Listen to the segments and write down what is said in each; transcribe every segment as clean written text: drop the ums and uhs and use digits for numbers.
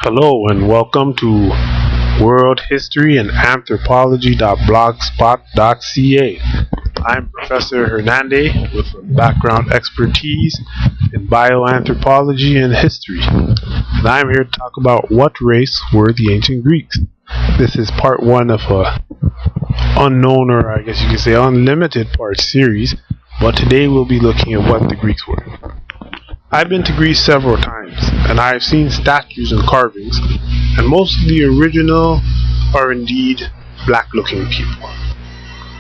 Hello and welcome to World History and Anthropology.blogspot.ca. I'm Professor Hernande with a background expertise in bioanthropology and history, and I'm here to talk about what race were the ancient Greeks. This is part one of a unknown, or I guess you could say unlimited part series, but today we'll be looking at what the Greeks were. I've been to Greece several times, and I've seen statues and carvings, and most of the original are indeed black-looking people.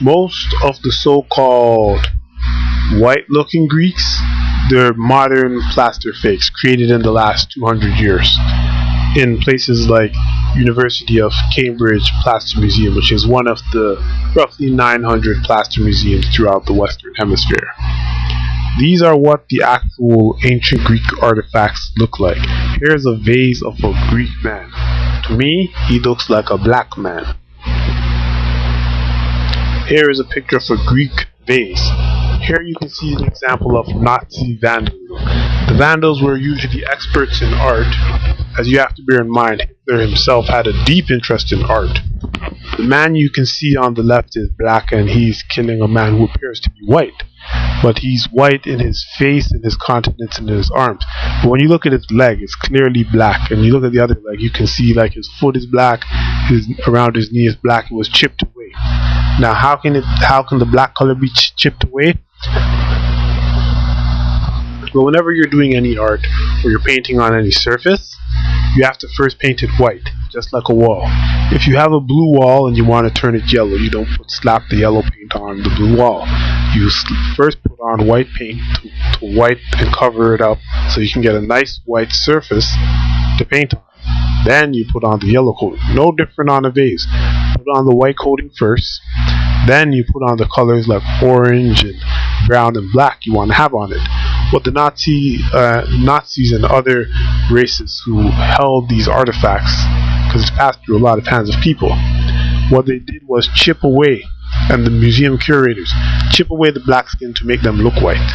Most of the so-called white-looking Greeks, they're modern plaster fakes created in the last 200 years in places like University of Cambridge Plaster Museum, which is one of the roughly 900 plaster museums throughout the Western Hemisphere. These are what the actual ancient Greek artifacts look like. Here's a vase of a Greek man. To me, he looks like a black man. Here is a picture of a Greek vase. Here you can see an example of Nazi vandalism. The Vandals were usually experts in art, as you have to bear in mind Hitler himself had a deep interest in art. The man you can see on the left is black, and he's killing a man who appears to be white. But he's white in his face, in his countenance, and in his arms. But when you look at his leg, it's clearly black. And you look at the other leg, you can see like his foot is black, around his knee is black. It was chipped away. Now, how can the black color be chipped away? Well, whenever you're doing any art or you're painting on any surface, you have to first paint it white, just like a wall. If you have a blue wall and you want to turn it yellow, you don't slap the yellow paint on the blue wall. You first put on white paint to white and cover it up so you can get a nice white surface to paint on. Then you put on the yellow coating. No different on a vase. Put on the white coating first. Then you put on the colors like orange and brown and black you want to have on it. What the Nazis and other races who held these artifacts, because it passed through a lot of hands of people, what they did was chip away, and the museum curators chip away the black skin to make them look white.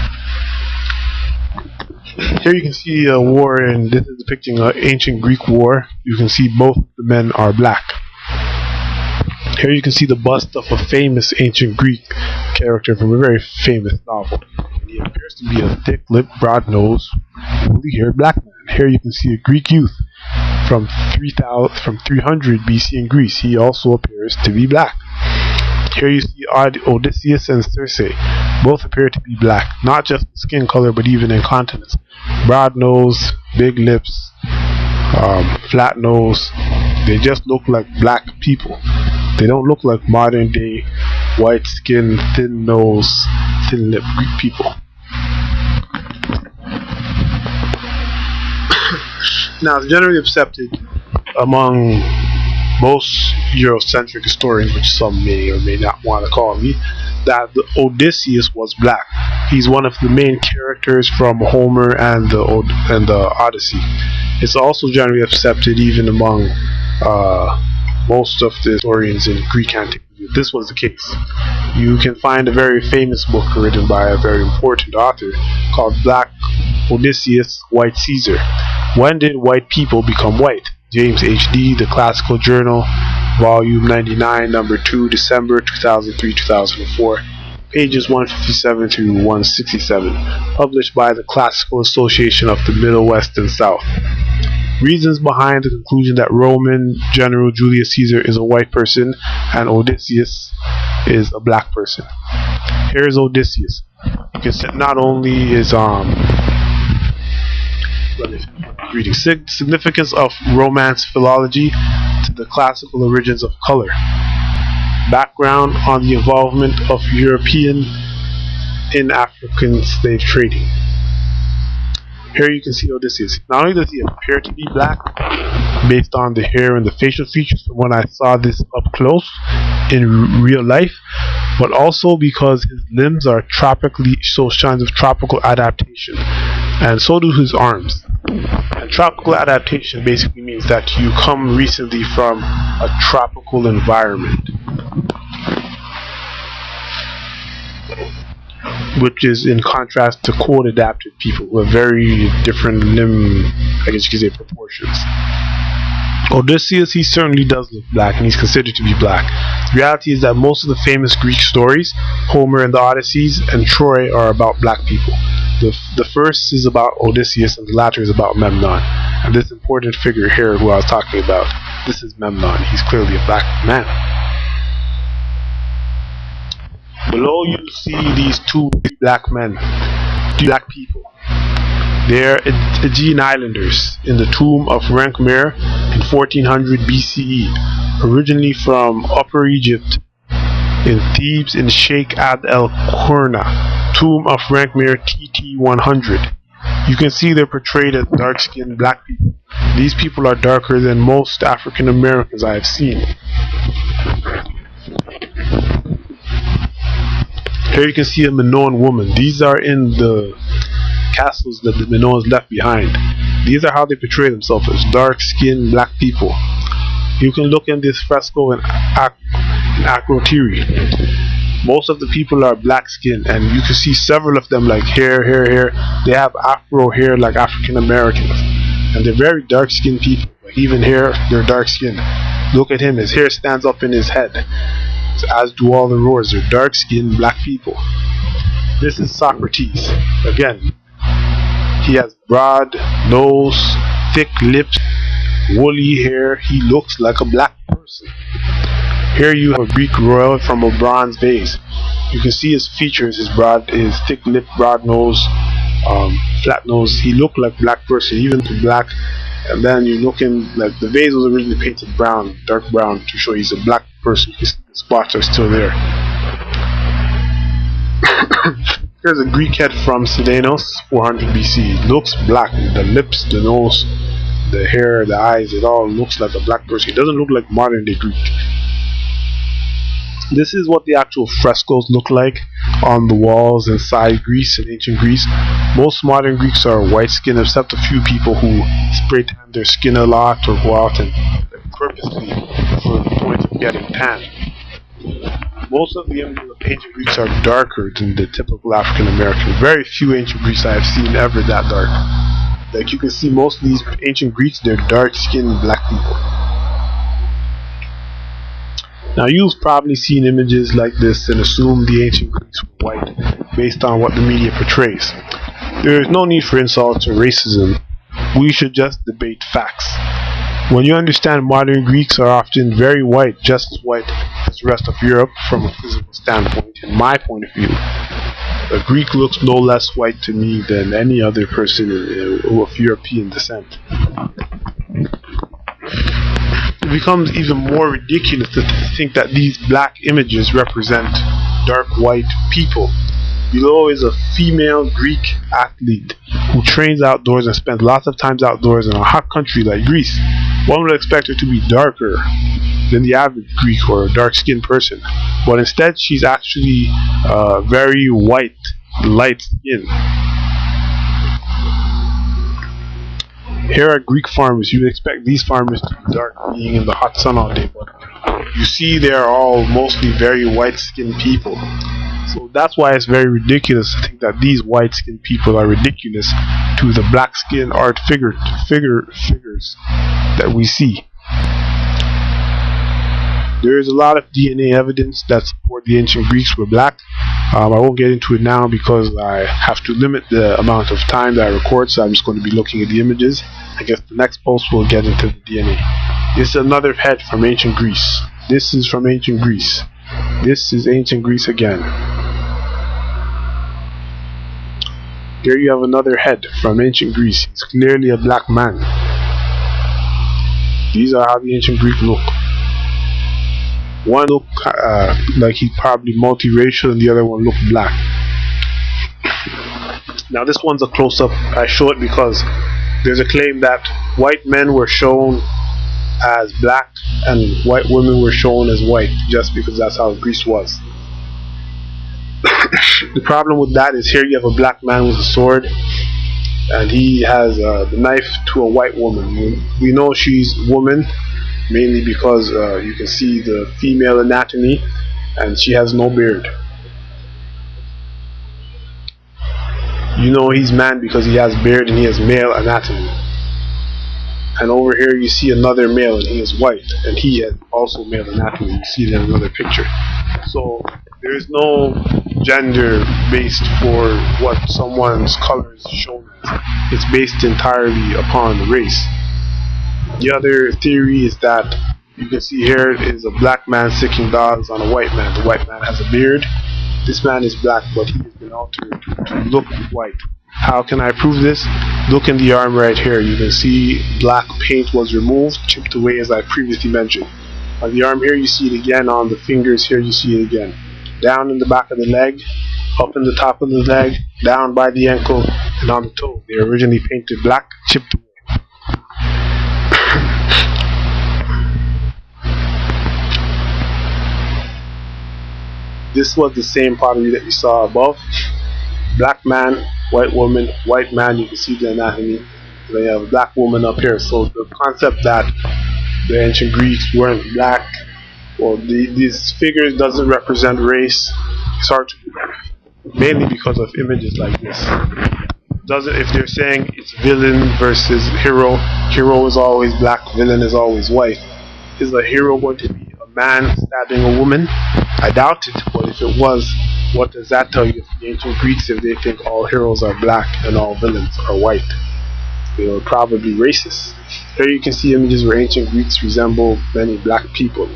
Here you can see a war, and this is depicting an ancient Greek war. You can see both the men are black. Here you can see the bust of a famous ancient Greek character from a very famous novel. He appears to be a thick-lipped, broad-nosed, woolly-haired black man. Here you can see a Greek youth from 300 BC in Greece. He also appears to be black. Here you see Odysseus and Circe. Both appear to be black, not just in skin color, but even in countenance. Broad nose, big lips, flat nose. They just look like black people. They don't look like modern day white skin, thin nose, thin lip Greek people. Now, it's generally accepted among most Eurocentric historians, which some may or may not want to call me, that the Odysseus was black. He's one of the main characters from Homer and the Odyssey. It's also generally accepted even among most of the historians in Greek antiquity. This was the case. You can find a very famous book written by a very important author called Black Odysseus, White Caesar. When did white people become white? James H.D., The Classical Journal, Volume 99, Number 2, December 2003-2004, pages 157 through 167, published by the Classical Association of the Middle West and South. Reasons behind the conclusion that Roman General Julius Caesar is a white person and Odysseus is a black person. Here's Odysseus. You can see not only is reading significance of Romance philology to the classical origins of color. Background on the involvement of European in African slave trading. Here you can see Odysseus. Not only does he appear to be black, based on the hair and the facial features from when I saw this up close in real life, but also because his limbs are show signs of tropical adaptation, and so do his arms. And tropical adaptation basically means that you come recently from a tropical environment. which is in contrast to cold adapted people who have very different limb, I guess you could say, proportions. Odysseus, he certainly does look black, and he's considered to be black. The reality is that most of the famous Greek stories, Homer and the Odysseys, and Troy, are about black people. The first is about Odysseus, and the latter is about Memnon. And this important figure here, who I was talking about, this is Memnon. He's clearly a black man. Below you see these two black men, two black people. They're Aegean islanders in the tomb of Renkmir in 1400 BCE, originally from Upper Egypt in Thebes in Sheikh Abd el-Qurna, tomb of Renkmir TT 100. You can see they're portrayed as dark-skinned black people. These people are darker than most African Americans I have seen. Here you can see a Minoan woman. These are in the castles that the Minoans left behind. These are how they portray themselves, as dark-skinned black people. You can look in this fresco in Akrotiri. Most of the people are black-skinned, and you can see several of them like hair. They have afro hair like African Americans, and they're very dark-skinned people. Like even here, they're dark-skinned. Look at him; his hair stands up in his head, as do all the roars. They're dark-skinned black people. This is Socrates again. He has broad nose, thick lips, woolly hair. He looks like a black person. Here you have a Greek royal from a bronze vase. You can see his features, his thick lip, broad nose, flat nose. He looked like a black person, even to black. And then you look in, like the vase was originally painted brown, dark brown, to show he's a black person. His spots are still there. Here's a Greek head from Sedanos, 400 BC. It looks black. The lips, the nose, the hair, the eyes, it all looks like a black person. It doesn't look like modern day Greek. This is what the actual frescoes look like on the walls inside Greece, in ancient Greece. Most modern Greeks are white skinned, except a few people who spray tan their skin a lot or go out and purposely for the point of getting tan. Most of the images of ancient Greeks are darker than the typical African American. Very few ancient Greeks I have seen ever that dark. Like you can see, most of these ancient Greeks, they're dark-skinned black people. Now you've probably seen images like this and assumed the ancient Greeks were white based on what the media portrays. There is no need for insults or racism. We should just debate facts. When you understand, modern Greeks are often very white, just as white as the rest of Europe from a physical standpoint. In my point of view, a Greek looks no less white to me than any other person of European descent. It becomes even more ridiculous to think that these black images represent dark white people. Below is a female Greek athlete who trains outdoors and spends lots of times outdoors in a hot country like Greece. One would expect her to be darker than the average Greek or dark-skinned person, but instead she's actually very white, light skin. Here are Greek farmers. You would expect these farmers to be dark, being in the hot sun all day, but you see they're all mostly very white-skinned people. So that's why it's very ridiculous to think that these white-skinned people are ridiculous to the black-skinned art figures that we see. There is a lot of DNA evidence that support the ancient Greeks were black. I won't get into it now because I have to limit the amount of time that I record, so I'm just going to be looking at the images. I guess the next post will get into the DNA. This is another head from ancient Greece. This is from ancient Greece. This is ancient Greece again. Here you have another head from ancient Greece. He's clearly a black man. These are how the ancient Greek look. One looked like he's probably multiracial, and the other one looked black. Now this one's a close-up. I show it because there's a claim that white men were shown as black and white women were shown as white, just because that's how Greece was. The problem with that is here you have a black man with a sword, and he has the knife to a white woman. We know she's a woman, mainly because you can see the female anatomy, and she has no beard. you know he's man because he has beard and he has male anatomy. And over here you see another male and he is white and he has also male anatomy. You see it in another picture. So there is no gender based for what someone's color is shown as. It's based entirely upon race. The other theory is that you can see here is a black man sicking dogs on a white man. The white man has a beard. This man is black, but he has been altered to look white. How can I prove this? Look in the arm right here. You can see black paint was removed, chipped away as I previously mentioned. On the arm here you see it again. On the fingers here you see it again. Down in the back of the leg, up in the top of the leg, down by the ankle, and on the toe. They were originally painted black, chipped away. This was the same pottery that you saw above. Black man, white woman, white man, you can see the anatomy. They have a black woman up here. So the concept that the ancient Greeks weren't black, or these figures doesn't represent race, it's hard to do, mainly because of images like this. If they're saying it's villain versus hero, hero is always black, villain is always white. Is a hero going to be a man stabbing a woman? I doubt it, but if it was, what does that tell you? If the ancient Greeks, if they think all heroes are black and all villains are white, they were probably racist. Here you can see images where ancient Greeks resemble many black people.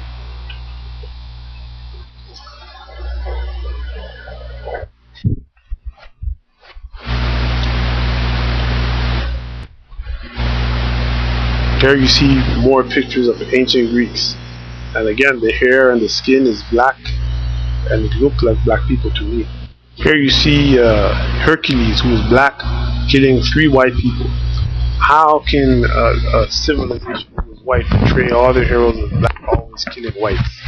Here you see more pictures of ancient Greeks. And again, the hair and the skin is black, and it looked like black people to me. Here you see Hercules, who is black, killing 3 white people. How can a civilization who is white portray all their heroes as black, always killing whites?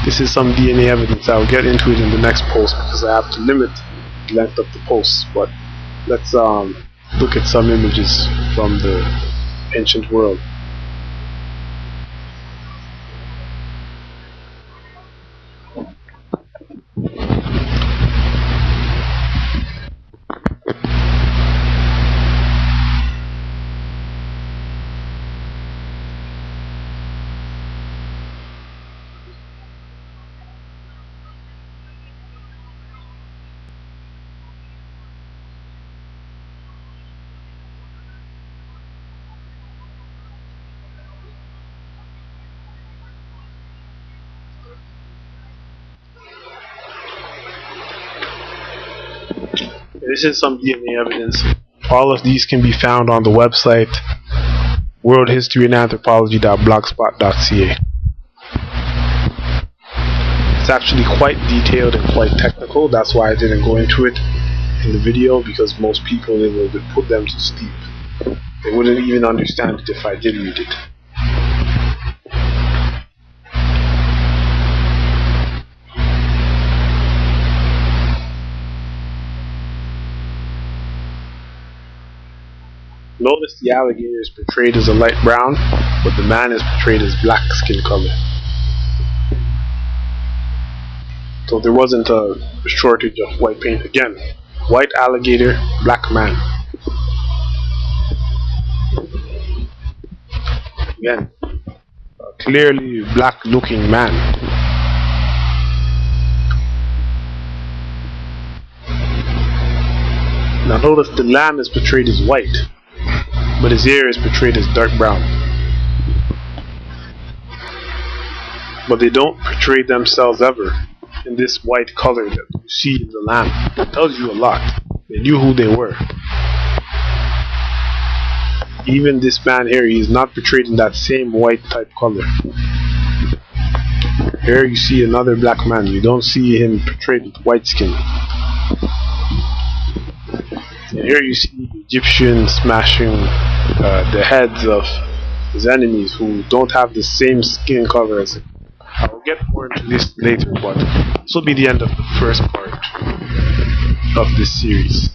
This is some DNA evidence. I'll get into it in the next post because I have to limit the length of the posts. But let's look at some images from the ancient world. This is some DNA evidence. All of these can be found on the website worldhistoryandanthropology.blogspot.ca. It's actually quite detailed and quite technical. That's why I didn't go into it in the video, because most people, it would put them to sleep. They wouldn't even understand it if I did read it. Notice the alligator is portrayed as a light brown, but the man is portrayed as black skin color. So there wasn't a shortage of white paint. Again, white alligator, black man. Again, a clearly black looking man. Now notice the lamb is portrayed as white, but his ear is portrayed as dark brown. But they don't portray themselves ever in this white color that you see in the lamb. That tells you a lot. They knew who they were. Even this man here, he is not portrayed in that same white type color. Here you see another black man. You don't see him portrayed with white skin. And here you see Egyptians smashing the heads of his enemies who don't have the same skin color as him. I will get more into this later, but this will be the end of the first part of this series.